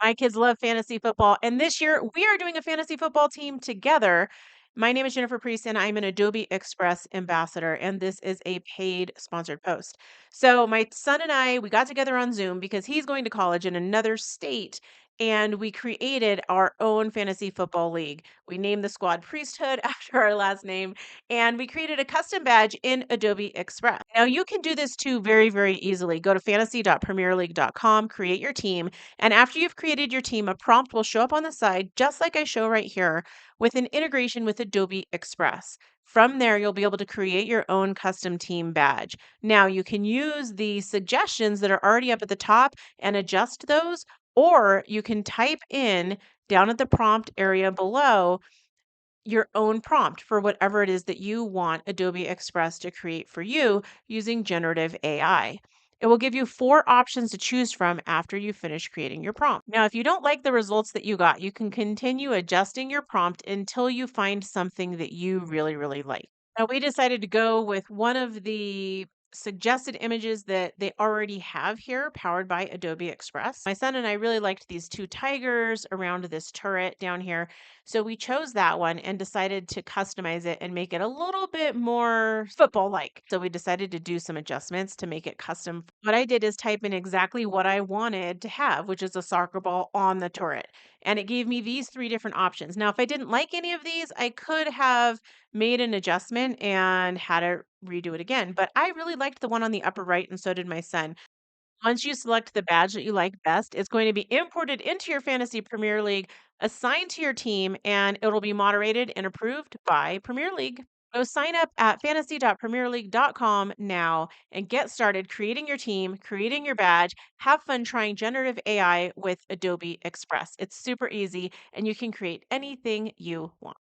My kids love fantasy football. And this year, we are doing a fantasy football team together. My name is Jennifer Priest, and I'm an Adobe Express ambassador. And this is a paid sponsored post. So, my son and I, we got together on Zoom because he's going to college in another state. And we created our own fantasy football league. We named the squad Priesthood after our last name, and we created a custom badge in Adobe Express. Now, you can do this too very, very easily. Go to fantasy.premierleague.com, create your team, and after you've created your team, a prompt will show up on the side, just like I show right here, with an integration with Adobe Express. From there, you'll be able to create your own custom team badge. Now, you can use the suggestions that are already up at the top and adjust those, or you can type in down at the prompt area below your own prompt for whatever it is that you want Adobe Express to create for you using generative AI. It will give you four options to choose from after you finish creating your prompt. Now, if you don't like the results that you got, you can continue adjusting your prompt until you find something that you really, really like. Now, we decided to go with one of the suggested images that they already have here, powered by Adobe Express. My son and I really liked these two tigers around this turret down here. So we chose that one and decided to customize it and make it a little bit more football like. So we decided to do some adjustments to make it custom. What I did is type in exactly what I wanted to have, which is a soccer ball on the turret. And it gave me these three different options. Now, if I didn't like any of these, I could have made an adjustment and had to redo it again. But I really liked the one on the upper right, and so did my son. Once you select the badge that you like best, it's going to be imported into your Fantasy Premier League, assigned to your team, and it'll be moderated and approved by Premier League. Go sign up at fantasy.premierleague.com now and get started creating your team, creating your badge. Have fun trying generative AI with Adobe Express. It's super easy and you can create anything you want.